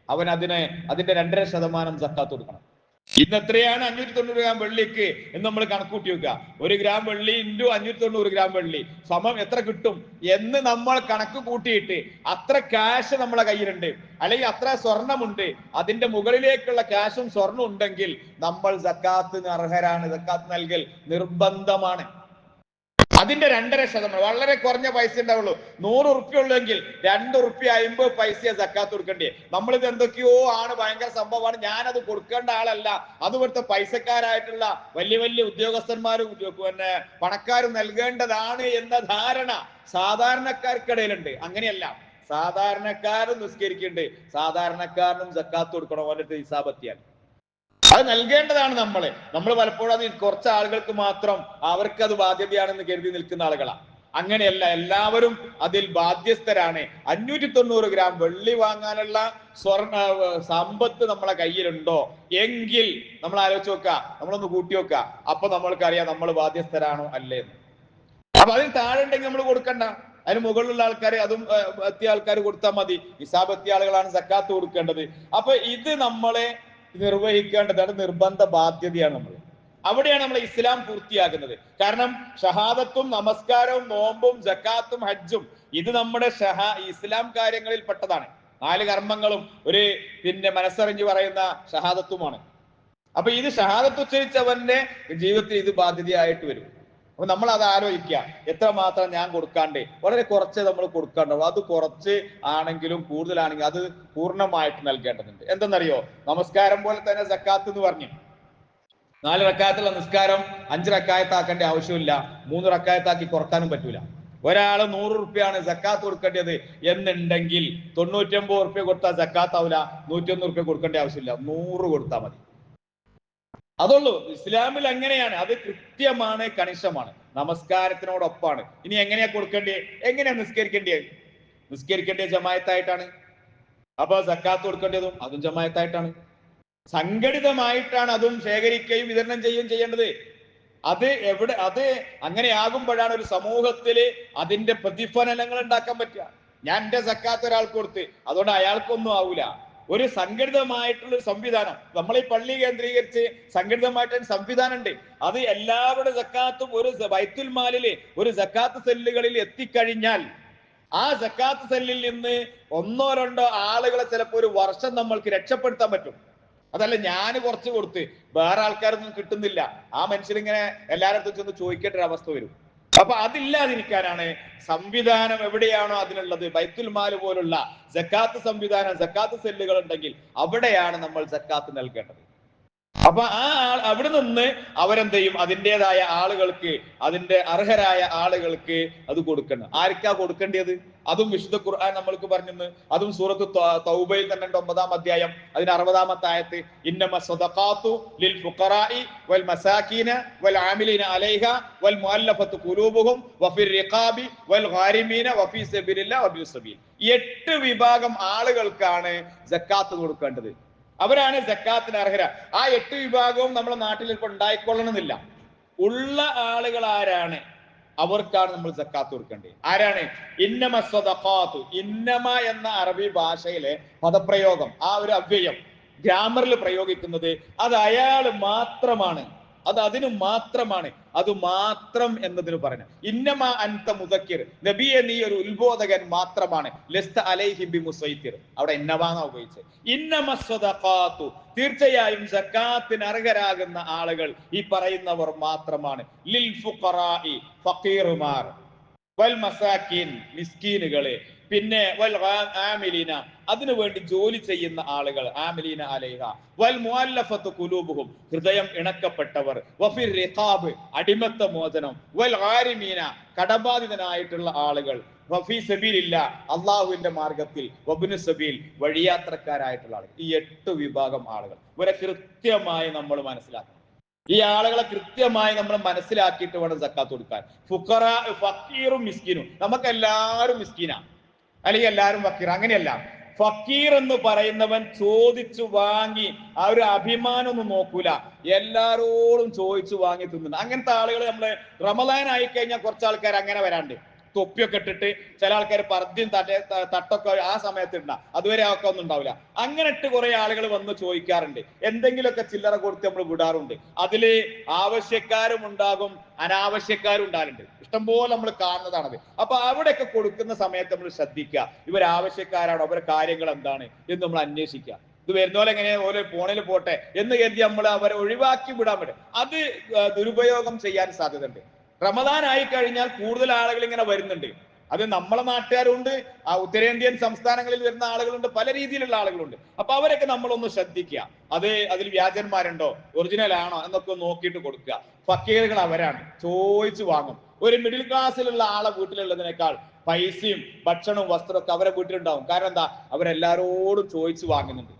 അവൻ അതിന്റെ 2.5% സക്കാത്ത് കൊടുക്കണം. ഇന്ന് എത്രയാണ് 590 ഗ്രാം വെള്ളിക്ക് എന്ന് നമ്മൾ കണക്കൂട്ടി വെക്കുക. 1 ഗ്രാം വെള്ളി ഇൻറ്റു 590 ഗ്രാം വെള്ളി സമം എത്ര കിട്ടും എന്ന് നമ്മൾ കണക്ക് കൂട്ടിയിട്ട് അത്ര ക്യാഷ് നമ്മളെ കയ്യിലുണ്ട്, അല്ലെങ്കിൽ അത്ര സ്വർണമുണ്ട്, അതിന്റെ മുകളിലേക്കുള്ള ക്യാഷും സ്വർണ്ണം ഉണ്ടെങ്കിൽ നമ്മൾ സക്കാത്തിന് അർഹരാണ്. സക്കാത്ത് നൽകൽ നിർബന്ധമാണ്. അതിന്റെ 2.5%, വളരെ കുറഞ്ഞ പൈസ ഉണ്ടാവുള്ളൂ. 100 ഉറുപ്പ്യ ഉള്ളെങ്കിൽ 2 ഉറുപ്പ്യ 50 പൈസ സക്കാത്ത് കൊടുക്കണ്ടേ. നമ്മളിത് എന്തൊക്കെയോ ആണ്, ഭയങ്കര സംഭവമാണ്, ഞാനത് കൊടുക്കേണ്ട ആളല്ല, അതുപോലത്തെ പൈസക്കാരായിട്ടുള്ള വലിയ വലിയ ഉദ്യോഗസ്ഥന്മാരും പിന്നെ പണക്കാരും നൽകേണ്ടതാണ് എന്ന ധാരണ സാധാരണക്കാർക്കിടയിലുണ്ട്. അങ്ങനെയല്ല, സാധാരണക്കാരും നിസ്കരിക്കുന്നുണ്ട്, സാധാരണക്കാരനും സക്കാത്ത് കൊടുക്കണം. അവരുടെ ഹിസാബെത്തിയാൽ അത് നൽകേണ്ടതാണ്. നമ്മൾ പലപ്പോഴും അത് കുറച്ച് ആളുകൾക്ക് മാത്രം അവർക്ക് അത് ബാധ്യതയാണെന്ന് കരുതി നിൽക്കുന്ന ആളുകളാണ്. അങ്ങനെയല്ല, എല്ലാവരും അതിൽ ബാധ്യസ്ഥരാണ്. 590 ഗ്രാം വെള്ളി വാങ്ങാനുള്ള സമ്പത്ത് നമ്മളെ കയ്യിലുണ്ടോ എങ്കിൽ നമ്മൾ ആലോചിച്ച് നോക്കുക, നമ്മളൊന്ന് കൂട്ടി വെക്കുക. അപ്പൊ നമ്മൾക്കറിയാം നമ്മൾ ബാധ്യസ്ഥരാണോ അല്ലേ എന്ന്. അപ്പൊ അതിന് താഴെ ഉണ്ടെങ്കിൽ നമ്മൾ കൊടുക്കണ്ട, അതിന് മുകളിലുള്ള ആൾക്കാർ, അതും എത്തിയ ആൾക്കാർ കൊടുത്താൽ മതി. ഹിസാബ് എത്തിയ ആളുകളാണ് സക്കാത്ത് കൊടുക്കേണ്ടത്. അപ്പൊ ഇത് നമ്മളെ നിർവഹിക്കേണ്ടതാണ്, നിർബന്ധ ബാധ്യതയാണ് നമ്മൾ. അവിടെയാണ് നമ്മൾ ഇസ്ലാം പൂർത്തിയാക്കുന്നത്. കാരണം ഷഹാദത്തും നമസ്കാരവും നോമ്പും സക്കാത്തും ഹജ്ജും ഇത് നമ്മുടെ ഇസ്ലാം കാര്യങ്ങളിൽ പെട്ടതാണ്. 4 കർമ്മങ്ങളും ഒരു മനസ്സറിഞ്ഞ് പറയുന്ന ഷഹാദത്തുമാണ്. അപ്പൊ ഇത് ഷഹാദത്ത് ഉച്ചരിച്ചവന്റെ ജീവിതത്തിൽ ഇത് ബാധ്യതയായിട്ട് വരും. അപ്പൊ നമ്മൾ അത് ആലോചിക്കുക, എത്രമാത്രം ഞാൻ കൊടുക്കാണ്ട്, വളരെ കുറച്ച് നമ്മൾ കൊടുക്കാണ്ടാവും. അത് കുറച്ച് ആണെങ്കിലും കൂടുതലാണെങ്കിലും അത് പൂർണ്ണമായിട്ട് നൽകേണ്ടതുണ്ട്. എന്തെന്നറിയോ, നമസ്കാരം പോലെ തന്നെ സക്കാത്ത് എന്ന് പറഞ്ഞു 4 റക്കായത്തുള്ള നിസ്കാരം 5 റക്കായത്താക്കേണ്ട ആവശ്യമില്ല, 3 റക്കായത്താക്കി കുറക്കാനും പറ്റൂല. ഒരാള് 100 ഉറുപ്പ്യാണ് സക്കാത്ത് കൊടുക്കേണ്ടത് എന്നുണ്ടെങ്കിൽ 99 ഉറുപ്പ്യ കൊടുത്താൽ സക്കാത്ത് ആവില്ല, 101 ഉറുപ്പ്യ കൊടുക്കേണ്ട ആവശ്യമില്ല, 100 കൊടുത്താൽ മതി. അതുള്ളൂ. ഇസ്ലാമിൽ അങ്ങനെയാണ്, അത് കൃത്യമാണ്, കണിശമാണ്, നമസ്കാരത്തിനോടൊപ്പാണ്. ഇനി എങ്ങനെയാ കൊടുക്കേണ്ടത്, എങ്ങനെയാ നിസ്കരിക്കേണ്ടത് ജമായത്തായിട്ടാണ്. അപ്പൊ സക്കാത്ത് കൊടുക്കേണ്ടതും അതും ജമായത്തായിട്ടാണ്, സംഘടിതമായിട്ടാണ് അതും ശേഖരിക്കുകയും വിതരണം ചെയ്യുകയും ചെയ്യേണ്ടത്. അത് അങ്ങനെയാകുമ്പോഴാണ് ഒരു സമൂഹത്തില് അതിന്റെ പ്രതിഫലനങ്ങൾ ഉണ്ടാക്കാൻ പറ്റുക. ഞാൻ എന്റെ സക്കാത്ത് ഒരാൾക്ക് കൊടുത്ത് അതുകൊണ്ട് അയാൾക്കൊന്നും ആവൂല. ഒരു സംഘടിതമായിട്ടുള്ള സംവിധാനം, നമ്മൾ ഈ പള്ളി കേന്ദ്രീകരിച്ച് സംഘടിതമായിട്ടൊരു സംവിധാനം ഉണ്ട്. അത് എല്ലാവരുടെ സക്കാത്തും ഒരു ബൈത്തുൽ മാലില് ഒരു സക്കാത്ത് സെല്ലുകളിൽ എത്തിക്കഴിഞ്ഞാൽ ആ സക്കാത്ത് സെല്ലിൽ നിന്ന് 1-2 ആളുകളെ ചിലപ്പോൾ ഒരു വർഷം നമ്മൾക്ക് രക്ഷപ്പെടുത്താൻ പറ്റും. അതല്ല ഞാൻ കുറച്ച് കൊടുത്ത് വേറെ ആൾക്കാരൊന്നും കിട്ടുന്നില്ല, ആ മനുഷ്യരിങ്ങനെ എല്ലാവരുടെ ചെന്ന് ചോദിക്കേണ്ട ഒരു അവസ്ഥ വരും. അപ്പൊ അതില്ലാതിരിക്കാനാണ് സംവിധാനം എവിടെയാണോ അതിനുള്ളത്, ബൈത്തുൽ മാൽ പോലുള്ള സക്കാത്ത് സംവിധാനം, സക്കാത്ത് സെല്ലുകൾ ഉണ്ടെങ്കിൽ അവിടെയാണ് നമ്മൾ സക്കാത്ത് നൽകേണ്ടത്. അപ്പൊ അവിടെ നിന്ന് അവരെന്ത് ചെയ്യും, അതിൻ്റെതായ ആളുകൾക്ക്, അതിന്റെ അർഹരായ ആളുകൾക്ക് അത് കൊടുക്കണം. ആർക്കാ കൊടുക്കേണ്ടത്, അതും വിശുദ്ധ ഖുർആൻ നമ്മൾക്ക് പറഞ്ഞു. അതും സൂറത്ത് തൗബയിൽ തന്നെ 9-ാം അധ്യായം അതിന് 60-ാമത്തെ ആയത്ത്, ഇന്നമ സ്വദഖാതു ലിൽ ഫുഖറാഇ വൽ മസാകീന വൽ ആമിലീന അലൈഹ വൽ മുഅല്ലഫത്തു ഖുലൂബുഹും വഫിർ റിഖാബി വൽ ഗാരിമീന വഫീ സബീലില്ലാഹി വബിസ് സബീൽ. 8 വിഭാഗം ആളുകൾക്കാണ് സക്കാത്ത് കൊടുക്കേണ്ടത്. അവരാണ് സക്കാത്തിന് അർഹര. ആ 8 വിഭാഗവും നമ്മുടെ നാട്ടിൽ ഇപ്പൊ ഉണ്ടായിക്കൊള്ളണമെന്നില്ല. ഉള്ള ആളുകൾ ആരാണ്, അവർക്കാണ് നമ്മൾ സക്കാത്ത് കൊടുക്കേണ്ടത്. ആരാണ്? ഇന്നമ സ്വദഖാത്തു. ഇന്നമ എന്ന അറബി ഭാഷയിലെ പദപ്രയോഗം, ആ ഒരു അവ്യയം ഗ്രാമറിൽ പ്രയോഗിക്കുന്നത് അത് അയാൾ മാത്രമാണ്, അത് അതിന് മാത്രമാണ്, അത് മാത്രം എന്നതിന് പറഞ്ഞു. ഇന്നമ അൻത മുദക്കിർ, നബിയെ നീ ഒരു ഉത്ബോധകൻ മാത്രമാണ്, ലസ്ത അലൈഹി ബിമുസൈത്തിർ. അവിടെ ഇന്നമാ ഉപയോഗിച്ചത്. ഇന്നമ സ്വദഖാത്തു, തീർച്ചയായും സക്കാത്തിന് അർഹരാകുന്ന ആളുകൾ ഈ പറയുന്നവർ മാത്രമാണ്. ലിൽ ഫുഖറാഇ, ഫഖീറുമാർ, വൽ മസാകിൻ, മിസ്കീനുകളെ, പിന്നെ വൽ ആമിലീന അതിനു വേണ്ടി ജോലി ചെയ്യുന്ന ആളുകൾ, ആമിലീന അലൈഹ, വൽ മുഅല്ലഫത്തു ഖുലൂബുഹും ഹൃദയം ഇണക്കപ്പെട്ടവർ, വഫിർ റിഖാബ് അടിമത്ത മോചനം, വൽ ഗാരിമീന കടബാധിതനായിട്ടുള്ള ആളുകൾ, വഫീ സബീലില്ല അള്ളാഹുവിന്റെ മാർഗത്തിൽ, വബ്നു സബീൽ വഴിയാത്രക്കാരായിട്ടുള്ള ആളുകൾ. ഈ 8 വിഭാഗം ആളുകൾ ഇവരെ കൃത്യമായി നമ്മൾ മനസ്സിലാക്കണം. ഈ ആളുകളെ കൃത്യമായി നമ്മൾ മനസ്സിലാക്കിയിട്ട് വേണം സക്കാത്ത് കൊടുക്കാൻ. ഫുഖറാ ഫക്കീറും മിസ്കീനും, നമുക്ക് എല്ലാവരും മിസ്കീനാ അല്ലെങ്കിൽ എല്ലാവരും ഫക്കീർ, അങ്ങനെയല്ല. ഫക്കീർ എന്ന് പറയുന്നവൻ ചോദിച്ചു വാങ്ങി ആ ഒരു അഭിമാനം ഒന്നും നോക്കൂല, എല്ലാരോടും ചോദിച്ചു വാങ്ങി തിന്നുന്നു. അങ്ങനത്തെ ആളുകൾ നമ്മള് റമദാൻ ആയി കഴിഞ്ഞാൽ കുറച്ച് ആൾക്കാർ അങ്ങനെ വരാണ്ട്, തൊപ്പിയൊക്കെ ഇട്ടിട്ട് ചില ആൾക്കാർ പർദ്ദയും തട്ടൊക്കെ ആ സമയത്ത് ഇടണം, അതുവരെ ഒക്കെ ഒന്നും ഉണ്ടാവില്ല. അങ്ങനെ ഇട്ട് കുറെ ആളുകൾ വന്ന് ചോദിക്കാറുണ്ട്, എന്തെങ്കിലുമൊക്കെ ചില്ലറ കൊടുത്ത് നമ്മൾ വിടാറുണ്ട്. അതില് ആവശ്യക്കാരും ഉണ്ടാകും, അനാവശ്യക്കാരും ഉണ്ടാകുന്നുണ്ട്, ഇഷ്ടംപോലെ നമ്മൾ കാണുന്നതാണത്. അപ്പൊ അവിടെയൊക്കെ കൊടുക്കുന്ന സമയത്ത് നമ്മൾ ശ്രദ്ധിക്കുക, ഇവർ ആവശ്യക്കാരാണോ, അവരുടെ കാര്യങ്ങൾ എന്താണ് എന്ന് നമ്മൾ അന്വേഷിക്കുക. ഇത് വരുന്ന പോലെ എങ്ങനെ ഓരോ ഫോണിൽ പോട്ടെ എന്ന് കരുതി നമ്മൾ അവരെ ഒഴിവാക്കി വിടാൻ പറ്റും, അത് ദുരുപയോഗം ചെയ്യാൻ സാധ്യതയുണ്ട്. റമദാൻ ആയി കഴിഞ്ഞാൽ കൂടുതൽ ആളുകൾ ഇങ്ങനെ വരുന്നുണ്ട്. അത് നമ്മളെ നാട്ടുകാരുണ്ട്, ആ ഉത്തരേന്ത്യൻ സംസ്ഥാനങ്ങളിൽ വരുന്ന ആളുകളുണ്ട്, പല രീതിയിലുള്ള ആളുകളുണ്ട്. അപ്പൊ അവരൊക്കെ നമ്മളൊന്ന് ശ്രദ്ധിക്കുക, അതിൽ വ്യാജന്മാരുണ്ടോ ഒറിജിനൽ ആണോ എന്നൊക്കെ നോക്കിയിട്ട് കൊടുക്കുക. ഫക്കീറുകൾ അവരാണ്, ചോദിച്ചു വാങ്ങും. ഒരു മിഡിൽ ക്ലാസ്സിലുള്ള ആളെ വീട്ടിലുള്ളതിനേക്കാൾ പൈസയും ഭക്ഷണവും വസ്ത്രവും ഒക്കെ അവരെ വീട്ടിലുണ്ടാവും. കാരണം എന്താ, അവരെല്ലാരോടും ചോദിച്ചു വാങ്ങുന്നുണ്ട്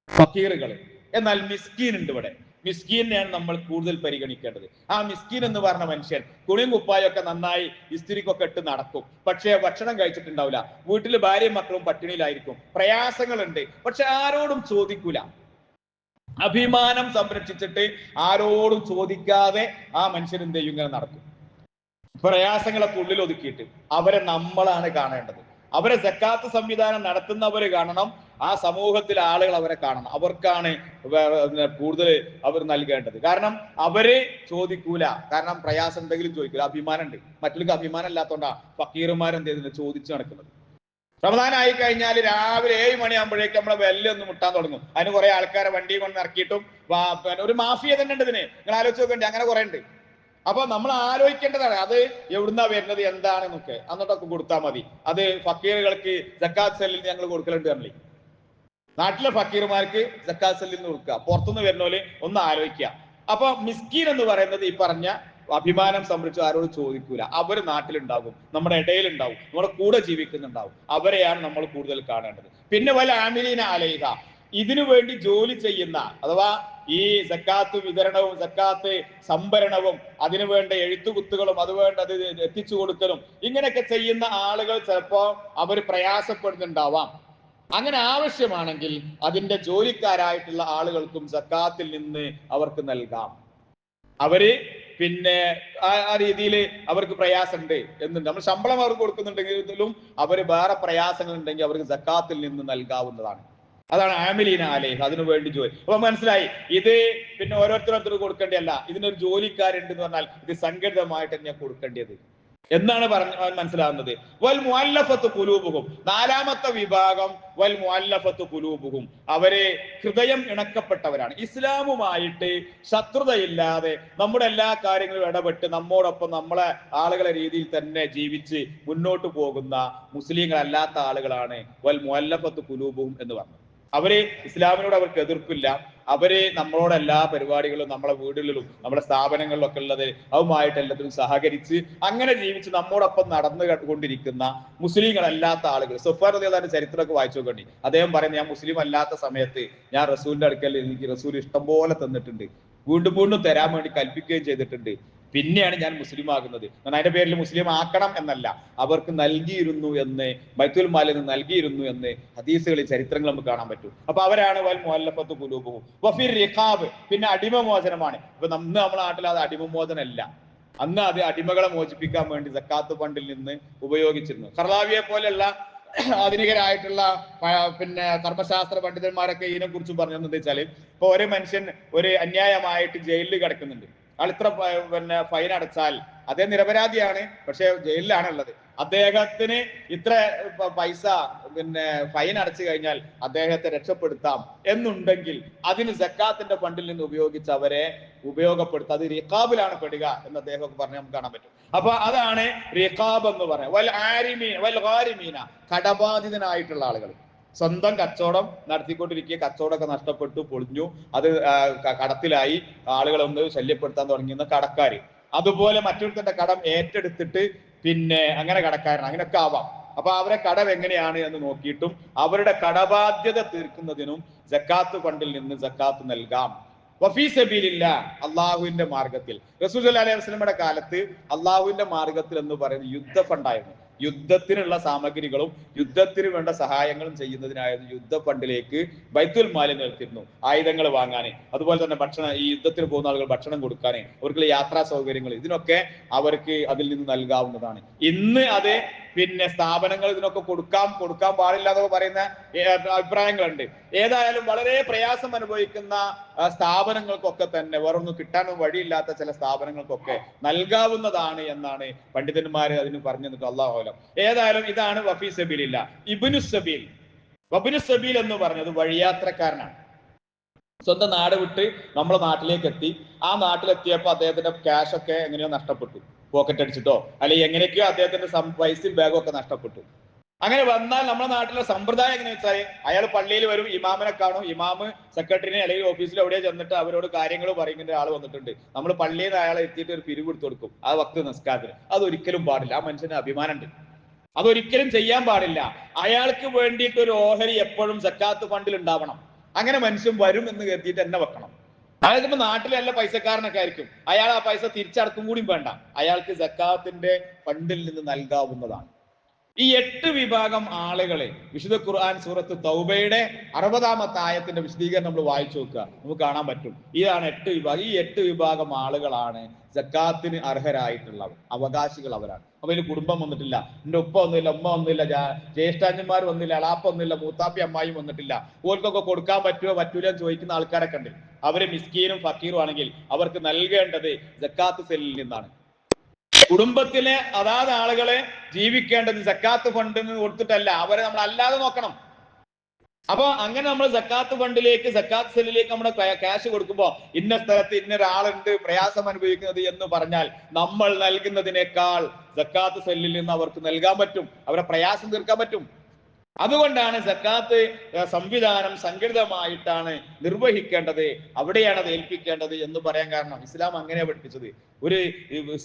ഫക്കീറുകൾ. എന്നാൽ മിസ്കീൻ ഉണ്ട് ഇവിടെ. മിസ്കീനെയാണ് നമ്മൾ കൂടുതൽ പരിഗണിക്കേണ്ടത്. ആ മിസ്കീൻ എന്ന് പറഞ്ഞ മനുഷ്യൻ കുളിയും കുപ്പായൊക്കെ നന്നായി ഇസ്തിരിക്കൊക്കെ ഇട്ട് നടക്കും, പക്ഷേ ഭക്ഷണം കഴിച്ചിട്ടുണ്ടാവില്ല, വീട്ടിൽ ഭാര്യയും മക്കളും പട്ടിണിയിലായിരിക്കും, പ്രയാസങ്ങളുണ്ട്, പക്ഷെ ആരോടും ചോദിക്കൂല. അഭിമാനം സംരക്ഷിച്ചിട്ട് ആരോടും ചോദിക്കാതെ ആ മനുഷ്യൻ എന്ത് ചെയ്യും, ഇങ്ങനെ നടക്കും. പ്രയാസങ്ങളൊക്കെ ഉള്ളിൽ ഒതുക്കിയിട്ട് അവരെ നമ്മളാണ് കാണേണ്ടത്. അവരെ സക്കാത്ത് സംവിധാനം നടത്തുന്നവര് കാണണം, ആ സമൂഹത്തിലെ ആളുകൾ അവരെ കാണണം. അവർക്കാണ് കൂടുതൽ അവർ നൽകേണ്ടത്. കാരണം അവര് ചോദിക്കൂല, കാരണം പ്രയാസം എന്തെങ്കിലും ചോദിക്കൂല, അഭിമാനം ഉണ്ട്. മറ്റുള്ളവർക്ക് അഭിമാനം ഇല്ലാത്തതുകൊണ്ടാണ് ഫക്കീർമാരെന്ത് ചെയ്തിട്ട് ചോദിച്ചു നടക്കുന്നത്. റമദാൻ ആയി കഴിഞ്ഞാൽ രാവിലെ 7 മണിയാകുമ്പോഴേക്കും നമ്മളെ വെല്ലൊന്ന് മുട്ടാൻ തുടങ്ങും. അതിന് കുറെ ആൾക്കാരെ വണ്ടി കൊണ്ട് ഇറക്കിയിട്ടും ഒരു മാഫിയ തന്നെ ഉണ്ട് ഇതിന്. നിങ്ങൾ ആലോചിച്ച് നോക്കണ്ടേ, അങ്ങനെ കുറെ ഉണ്ട്. അപ്പൊ നമ്മൾ ആലോചിക്കേണ്ടതാണ് അത് എവിടുന്നാ വരുന്നത് എന്താണെന്നൊക്കെ, എന്നിട്ടൊക്കെ കൊടുത്താൽ മതി. അത് ഫക്കീറുകൾക്ക് സക്കാത്ത് സെല്ലിൽ ഞങ്ങൾ കൊടുക്കലുണ്ട്. നമ്മൾ നാട്ടിലെ ഫക്കീർമാർക്ക് സക്കാത്ത് സെല്ലിൽ നിന്ന് കൊടുക്കുക, പുറത്തുനിന്ന് വരുന്നോലെ ഒന്ന് ആലോചിക്കുക. അപ്പൊ മിസ്കീൻ എന്ന് പറയുന്നത് ഈ പറഞ്ഞ അഭിമാനം സംരക്ഷിച്ച് ആരോട് ചോദിക്കൂല, അവര് നാട്ടിലുണ്ടാകും, നമ്മുടെ ഇടയിലുണ്ടാവും, നമ്മുടെ കൂടെ ജീവിക്കുന്നുണ്ടാവും. അവരെയാണ് നമ്മൾ കൂടുതൽ കാണേണ്ടത്. പിന്നെ വല ആമിലീന അലൈഹ ഇതിനു വേണ്ടി ജോലി ചെയ്യുന്ന, അഥവാ ഈ സക്കാത്ത് വിതരണവും സക്കാത്ത് സംഭരണവും അതിനുവേണ്ട എഴുത്തുകുത്തുകളും അതുവേണ്ട അത് എത്തിച്ചു കൊടുക്കലും ഇങ്ങനെയൊക്കെ ചെയ്യുന്ന ആളുകൾ ചിലപ്പോ അവർ പ്രയാസപ്പെടുന്നുണ്ടാവാം. അങ്ങനെ ആവശ്യമാണെങ്കിൽ അതിന്റെ ജോലിക്കാരായിട്ടുള്ള ആളുകൾക്കും സക്കാത്തിൽ നിന്ന് അവർക്ക് നൽകാം. അവര് പിന്നെ ആ രീതിയിൽ അവർക്ക് പ്രയാസമുണ്ട് എന്നുണ്ട്, നമ്മൾ ശമ്പളം അവർക്ക് കൊടുക്കുന്നുണ്ടെങ്കിലും അവര് വേറെ പ്രയാസങ്ങൾ ഉണ്ടെങ്കിൽ അവർക്ക് സക്കാത്തിൽ നിന്ന് നൽകാവുന്നതാണ്. അതാണ് ആമിലീന അലൈഹ, അതിനു വേണ്ടി ജോലി. അപ്പൊ മനസ്സിലായി, ഇത് പിന്നെ ഓരോരുത്തരോരുത്തർ കൊടുക്കേണ്ടതല്ല, ഇതിനൊരു ജോലിക്കാരുണ്ട് എന്ന് പറഞ്ഞാൽ ഇത് സംഘടിതമായിട്ട് തന്നെ കൊടുക്കേണ്ടത് എന്നാണ് മനസ്സിലാവുന്നത്. വൽ മുഅല്ലഫത്തു ഖുലൂബുഹും, 4ാമത്തെ വിഭാഗം വൽ മുഅല്ലഫത്തു ഖുലൂബുഹും, അവരെ ഹൃദയം ഇണക്കപ്പെട്ടവരാണ്. ഇസ്ലാമുമായിട്ട് ശത്രുതയില്ലാതെ നമ്മുടെ എല്ലാ കാര്യങ്ങളും ഇടപെട്ട് നമ്മോടൊപ്പം നമ്മളെ ആളുകളെ രീതിയിൽ തന്നെ ജീവിച്ച് മുന്നോട്ട് പോകുന്ന മുസ്ലിങ്ങളല്ലാത്ത ആളുകളാണ് വൽ മുഅല്ലഫത്തു ഖുലൂബുഹും എന്ന് പറഞ്ഞത്. അവര് ഇസ്ലാമിനോട് അവർക്ക് എതിർപ്പില്ല, അവര് നമ്മളോട് എല്ലാ പരിപാടികളും നമ്മളെ വീടുകളിലും നമ്മുടെ സ്ഥാപനങ്ങളിലും ഒക്കെ ഉള്ളത് അതുമായിട്ട് എല്ലാത്തിനും സഹകരിച്ച് അങ്ങനെ ജീവിച്ച് നമ്മോടൊപ്പം നടന്നു കൊണ്ടിരിക്കുന്ന മുസ്ലിങ്ങളല്ലാത്ത ആളുകൾ. സുഫ്യാൻ റളിയല്ലാഹു അൻഹു ചരിത്രമൊക്കെ വായിച്ചു നോക്കേണ്ടി. അദ്ദേഹം പറയുന്നത്, ഞാൻ മുസ്ലിം അല്ലാത്ത സമയത്ത് ഞാൻ റസൂലിന്റെ അടുക്കൽ എനിക്ക് റസൂൽ ഇഷ്ടം പോലെ തന്നിട്ടുണ്ട്, വീണ്ടും വീണ്ടും തരാൻ വേണ്ടി കൽപ്പിക്കുകയും ചെയ്തിട്ടുണ്ട്, പിന്നെയാണ് ഞാൻ മുസ്ലിം ആകുന്നത്. അതിന്റെ പേരിൽ മുസ്ലിം ആക്കണം എന്നല്ല, അവർക്ക് നൽകിയിരുന്നു എന്ന്, ബൈത്തുൽ മാലിൽ നിന്ന് നൽകിയിരുന്നു എന്ന് ഹദീസുകളിൽ ചരിത്രങ്ങൾ നമുക്ക് കാണാൻ പറ്റും. അപ്പൊ അവരാണ് വൽ മുഅല്ലഫത്തു ഖുലൂബുഹും വഫിർ റിഖാബ്, പിന്നെ അടിമമോചനമാണ്. ഇപ്പൊ നമ്മുടെ നാട്ടിൽ അത് അടിമമോചനമല്ല, അന്ന് അത് അടിമകളെ മോചിപ്പിക്കാൻ വേണ്ടി സക്കാത്ത് ഫണ്ടിൽ നിന്ന് ഉപയോഗിച്ചിരുന്നു. ഖർലാവിയെ പോലെയുള്ള ആധുനികരായിട്ടുള്ള പിന്നെ കർമ്മശാസ്ത്ര പണ്ഡിതന്മാരൊക്കെ ഇതിനെ കുറിച്ച് പറഞ്ഞതെന്ന് വെച്ചാല്, ഇപ്പൊ ഒരു മനുഷ്യൻ ഒരു അന്യായമായിട്ട് ജയിലിൽ കിടക്കുന്നുണ്ട്, ആൾ ഇത്ര പിന്നെ ഫൈൻ അടച്ചാൽ അദ്ദേഹം നിരപരാധിയാണ്, പക്ഷെ ജയിലിലാണ് ഉള്ളത്, അദ്ദേഹത്തിന് ഇത്ര പൈസ പിന്നെ ഫൈൻ അടച്ചു കഴിഞ്ഞാൽ അദ്ദേഹത്തെ രക്ഷപ്പെടുത്താം എന്നുണ്ടെങ്കിൽ അതിന് സക്കാത്തിന്റെ ഫണ്ടിൽ നിന്ന് ഉപയോഗിച്ച് അവരെ ഉപയോഗപ്പെടുത്താം. അത് റിഖാബിലാണ് പെടുക എന്ന് അദ്ദേഹം പറഞ്ഞ് നമുക്ക് കാണാൻ പറ്റും. അപ്പൊ അതാണ് റിഖാബ് എന്ന് പറയുന്നത്. വൽ ഗാരിമീന, കടബാധിതനായിട്ടുള്ള ആളുകൾ. സ്വന്തം കച്ചവടം നടത്തിക്കൊണ്ടിരിക്കുക, കച്ചവടമൊക്കെ നഷ്ടപ്പെട്ടു, പൊളിഞ്ഞു, അത് കടത്തിലായി, ആളുകളൊന്ന് ശല്യപ്പെടുത്താൻ തുടങ്ങിയെന്ന കടക്കാര്. അതുപോലെ മറ്റൊരുത്തന്റെ കടം ഏറ്റെടുത്തിട്ട് പിന്നെ അങ്ങനെ കടക്കാരൻ, അങ്ങനെയൊക്കെ ആവാം. അപ്പൊ അവരെ കടം എങ്ങനെയാണ് എന്ന് നോക്കിയിട്ടും അവരുടെ കടബാധ്യത തീർക്കുന്നതിനും സക്കാത്ത് ഫണ്ടിൽ നിന്ന് സക്കാത്ത് നൽകാം. വഫീ സബീലില്ലാ, അള്ളാഹുവിന്റെ മാർഗത്തിൽ. റസൂൽ സല്ലല്ലാഹു അലൈഹി വസല്ലമയുടെ കാലത്ത് അള്ളാഹുവിന്റെ മാർഗത്തിൽ എന്ന് പറയുന്നത് യുദ്ധ ഫണ്ടായിരുന്നു. യുദ്ധത്തിനുള്ള സാമഗ്രികളും യുദ്ധത്തിന് വേണ്ട സഹായങ്ങളും ചെയ്യുന്നതിനായിരുന്നു യുദ്ധ ഫണ്ടിലേക്ക് ബൈത്തുൽ മാലിൽ നിർത്തിയിരുന്നു, ആയുധങ്ങൾ വാങ്ങാന്, അതുപോലെ തന്നെ ഭക്ഷണം, ഈ യുദ്ധത്തിന് പോകുന്ന ആളുകൾ ഭക്ഷണം കൊടുക്കാന്, അവർക്കുള്ള യാത്രാ സൗകര്യങ്ങൾ, ഇതിനൊക്കെ അവർക്ക് അതിൽ നിന്ന് നൽകാവുന്നതാണ്. ഇന്ന് അത് പിന്നെ സ്ഥാപനങ്ങൾ ഇതിനൊക്കെ കൊടുക്കാൻ പാടില്ല എന്നൊക്കെ പറയുന്ന അഭിപ്രായങ്ങളുണ്ട്. ഏതായാലും വളരെ പ്രയാസം അനുഭവിക്കുന്ന സ്ഥാപനങ്ങൾക്കൊക്കെ തന്നെ, വേറൊന്നും കിട്ടാനും വഴിയില്ലാത്ത ചില സ്ഥാപനങ്ങൾക്കൊക്കെ നൽകാവുന്നതാണ് എന്നാണ് പണ്ഡിതന്മാര് അതിന് പറഞ്ഞു തന്നിട്ട്. അല്ലാഹു അലം. ഏതായാലും ഇതാണ് വഫീ സബീലില്ല. ഇബ്നു സബീൽ, വബ്നു സബീൽ എന്ന് പറഞ്ഞത് വഴിയാത്രക്കാരനാണ്. സ്വന്തം നാട് വിട്ട് നമ്മളെ നാട്ടിലേക്ക് എത്തി. ആ നാട്ടിലെത്തിയപ്പോ അദ്ദേഹത്തിന്റെ ക്യാഷ് ഒക്കെ എങ്ങനെയോ നഷ്ടപ്പെട്ടു, പോക്കറ്റ് അടിച്ചിട്ടോ അല്ലെങ്കിൽ എങ്ങനെയൊക്കെയോ അദ്ദേഹത്തിന്റെ പൈസയും ബാഗും ഒക്കെ നഷ്ടപ്പെട്ടു. അങ്ങനെ വന്നാൽ നമ്മുടെ നാട്ടിലെ സമ്പ്രദായം എങ്ങനെയാ വെച്ചാൽ അയാൾ പള്ളിയിൽ വരും, ഇമാമിനെ കാണും, ഇമാമ് സെക്രട്ടറിനെ അല്ലെങ്കിൽ ഓഫീസിൽ എവിടെയോ ചെന്നിട്ട് അവരോട് കാര്യങ്ങൾ പറയുന്ന ആൾ വന്നിട്ടുണ്ട്, നമ്മൾ പള്ളിയിൽ നിന്ന് അയാളെ എത്തിയിട്ട് ഒരു പിരിവ് കൊടുത്തു കൊടുക്കും ആ വക്ത് നിസ്കാരത്തിന്. അതൊരിക്കലും പാടില്ല. ആ മനുഷ്യന് അഭിമാനമുണ്ട്, അതൊരിക്കലും ചെയ്യാൻ പാടില്ല. അയാൾക്ക് വേണ്ടിയിട്ട് ഒരു ഓഹരി എപ്പോഴും സക്കാത്ത് ഫണ്ടിൽ ഉണ്ടാവണം. അങ്ങനെ മനുഷ്യൻ വരും എന്ന് കരുതിയിട്ട് എന്നെ വെക്കണം. അതായത് ഇപ്പൊ നാട്ടിലെ നല്ല പൈസക്കാരനൊക്കെ ആയിരിക്കും, അയാൾ ആ പൈസ തിരിച്ചടക്കും കൂടി വേണ്ട, അയാൾക്ക് സക്കാത്തിന്റെ ഫണ്ടിൽ നിന്ന് നൽകാവുന്നതാണ്. ഈ 8 വിഭാഗം ആളുകളെ വിശുദ്ധ ഖുർആൻ സൂറത്ത് തൗബയുടെ 60-ാമത്തെ ആയത്തിന്റെ വിശദീകരണം നമ്മൾ വായിച്ചു നോക്കുക, നമുക്ക് കാണാൻ പറ്റും. ഇതാണ് 8 വിഭാഗം. ഈ 8 വിഭാഗം ആളുകളാണ് സക്കാത്തിന് അർഹരായിട്ടുള്ളവർ, അവകാശികൾ അവരാണ്. അപ്പൊ ഇതിൽ കുടുംബം വന്നിട്ടില്ല, എന്റെ ഉപ്പ ഒന്നുമില്ല, ഉമ്മ ഒന്നുമില്ല, ജ്യേഷ്ഠാന്യന്മാർ വന്നില്ല, അളാപ്പ ഒന്നുമില്ല, മൂത്താപ്പി അമ്മായും വന്നിട്ടില്ല, ഓർക്കൊക്കെ കൊടുക്കാൻ പറ്റുമോ പറ്റൂല എന്ന് ചോദിക്കുന്ന ആൾക്കാരൊക്കെ ഉണ്ട്. അവര് മിസ്കീനും ഫക്കീറും ആണെങ്കിൽ അവർക്ക് നൽകേണ്ടത് സക്കാത്ത് സെല്ലിൽ നിന്നാണ്. കുടുംബത്തിലെ അതാത് ആളുകളെ ജീവിക്കേണ്ടത് സക്കാത്ത് ഫണ്ടിൽ നിന്ന് കൊടുത്തിട്ടല്ല, അവരെ നമ്മൾ അല്ലാതെ നോക്കണം. അപ്പൊ അങ്ങനെ നമ്മൾ സക്കാത്ത് ഫണ്ടിലേക്ക്, സക്കാത്ത് സെല്ലിലേക്ക് നമ്മുടെ ക്യാഷ് കൊടുക്കുമ്പോ ഇന്ന സ്ഥലത്ത് ഇന്നൊരാളുണ്ട് പ്രയാസം അനുഭവിക്കുന്നത് എന്ന് പറഞ്ഞാൽ നമ്മൾ നൽകുന്നതിനേക്കാൾ സക്കാത്ത് സെല്ലിൽ നിന്ന് അവർക്ക് നൽകാൻ പറ്റും, അവരെ പ്രയാസം തീർക്കാൻ പറ്റും. അതുകൊണ്ടാണ് സക്കാത്ത് സംവിധാനം സംഘടിതമായിട്ടാണ് നിർവഹിക്കേണ്ടത്, അവിടെയാണ് അത് ഏൽപ്പിക്കേണ്ടത് എന്ന് പറയാൻ കാരണം ഇസ്ലാം അങ്ങനെ പഠിപ്പിച്ചത്. ഒരു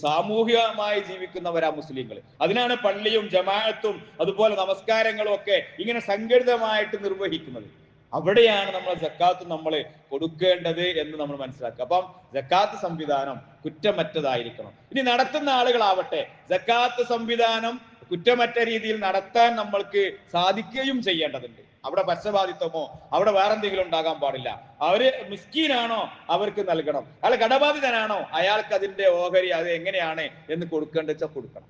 സാമൂഹികമായി ജീവിക്കുന്നവരാ മുസ്ലിങ്ങൾ. അതിനാണ് പള്ളിയും ജമാഅത്തും അതുപോലെ നമസ്കാരങ്ങളും ഒക്കെ ഇങ്ങനെ സംഘടിതമായിട്ട് നിർവഹിക്കുന്നത്. അവിടെയാണ് നമ്മൾ സക്കാത്ത് നമ്മൾ കൊടുക്കേണ്ടത് എന്ന് നമ്മൾ മനസ്സിലാക്കുക. അപ്പം സക്കാത്ത് സംവിധാനം കുറ്റമറ്റതായിരിക്കണം. ഇനി നടത്തുന്ന ആളുകളാവട്ടെ സക്കാത്ത് സംവിധാനം കുറ്റമറ്റ രീതിയിൽ നടത്താൻ നമ്മൾക്ക് സാധിക്കുകയും ചെയ്യേണ്ടതുണ്ട്. അവിടെ പക്ഷപാതിത്വമോ അവിടെ വേറെന്തെങ്കിലും ഉണ്ടാകാൻ പാടില്ല. അവര് മിസ്കീനാണോ അവർക്ക് നൽകണം, അയാൾ കടബാധിതനാണോ അയാൾക്ക് അതിന്റെ ഓഹരി അത് എങ്ങനെയാണ് എന്ന് കൊടുക്കേണ്ട വെച്ചാൽ കൊടുക്കണം.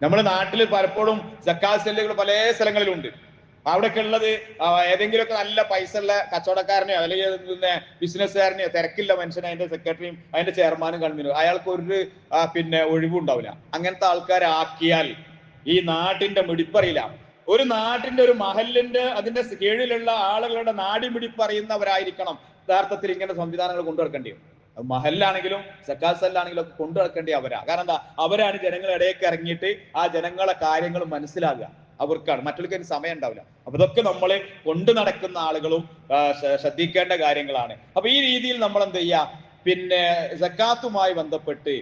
നമ്മുടെ നാട്ടിൽ പലപ്പോഴും സക്കാത്ത് സെല്ലുകൾ പല സ്ഥലങ്ങളിലുണ്ട്. അവിടെയൊക്കെ ഉള്ളത് ഏതെങ്കിലുമൊക്കെ നല്ല പൈസ ഉള്ള കച്ചവടക്കാരനെയോ അല്ലെങ്കിൽ പിന്നെ ബിസിനസ്സുകാരനെയോ, തിരക്കില്ല മനുഷ്യനെ, അതിന്റെ സെക്രട്ടറിയും അതിന്റെ ചെയർമാനും കൺവീനറും, അയാൾക്ക് ഒരു പിന്നെ ഒഴിവുണ്ടാവില്ല. അങ്ങനത്തെ ആൾക്കാരെ ആക്കിയാൽ ഈ നാട്ടിന്റെ മിടിപ്പറിയില്ല. ഒരു നാട്ടിന്റെ ഒരു മഹലിന്റെ അതിന്റെ കീഴിലുള്ള ആളുകളുടെ നാടി മിടിപ്പറിയുന്നവരായിരിക്കണം യഥാർത്ഥത്തിൽ ഇങ്ങനെ സംവിധാനങ്ങൾ കൊണ്ടുനടക്കേണ്ടി വരും. മഹലിലാണെങ്കിലും സക്കാത്ത് സെല്ലാണെങ്കിലും ഒക്കെ കൊണ്ടുനടക്കേണ്ടി അവരാ. കാരണം എന്താ, അവരാണ് ജനങ്ങളുടെ ഇടയ്ക്ക് ഇറങ്ങിയിട്ട് ആ ജനങ്ങളെ കാര്യങ്ങൾ മനസ്സിലാക്കുക. അവർക്കാണ്, മറ്റുള്ളവർക്ക് സമയം ഉണ്ടാവില്ല. അപ്പൊ ഇതൊക്കെ നമ്മൾ കൊണ്ടു നടക്കുന്ന ആളുകളും ശ്രദ്ധിക്കേണ്ട കാര്യങ്ങളാണ്. അപ്പൊ ഈ രീതിയിൽ നമ്മൾ എന്ത് ചെയ്യുക, പിന്നെ സക്കാത്തുമായി ബന്ധപ്പെട്ട്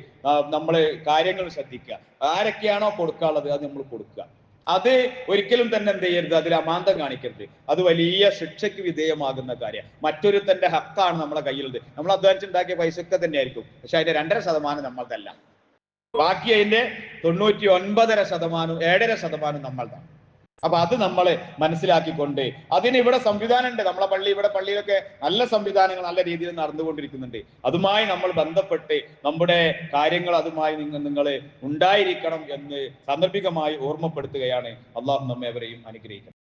നമ്മൾ കാര്യങ്ങൾ ശ്രദ്ധിക്കുക. ആരൊക്കെയാണോ കൊടുക്കാനുള്ളത് അത് നമ്മൾ കൊടുക്കുക. അത് ഒരിക്കലും തന്നെ എന്ത് ചെയ്യരുത്, അതിൽ അമാന്തം കാണിക്കരുത്. അത് വലിയ ശിക്ഷയ്ക്ക് വിധേയമാകുന്ന കാര്യം. മറ്റൊരു തന്റെ ഹക്കാണ് നമ്മളെ കയ്യിലുള്ളത്. നമ്മൾ അധ്വാനിച്ചുണ്ടാക്കിയ പൈസയൊക്കെ തന്നെ ആയിരിക്കും, പക്ഷെ അതിന്റെ 2.5% നമ്മൾക്കല്ല. ബാക്കി അതിന്റെ 99.5%, 7.5% നമ്മൾതാണ്. അപ്പൊ അത് നമ്മൾ മനസ്സിലാക്കിക്കൊണ്ട് അതിന് ഇവിടെ സംവിധാനം ഉണ്ട്. നമ്മളെ ഇവിടെ പള്ളിയിലൊക്കെ നല്ല സംവിധാനങ്ങൾ നല്ല രീതിയിൽ നടന്നുകൊണ്ടിരിക്കുന്നുണ്ട്. അതുമായി നമ്മൾ ബന്ധപ്പെട്ട് നമ്മുടെ കാര്യങ്ങൾ അതുമായി നിങ്ങൾ ഉണ്ടായിരിക്കണം എന്ന് സാന്ദർഭികമായി ഓർമ്മപ്പെടുത്തുകയാണ്. അള്ളാഹു നമ്മെ അവരെയും അനുഗ്രഹിക്കണം.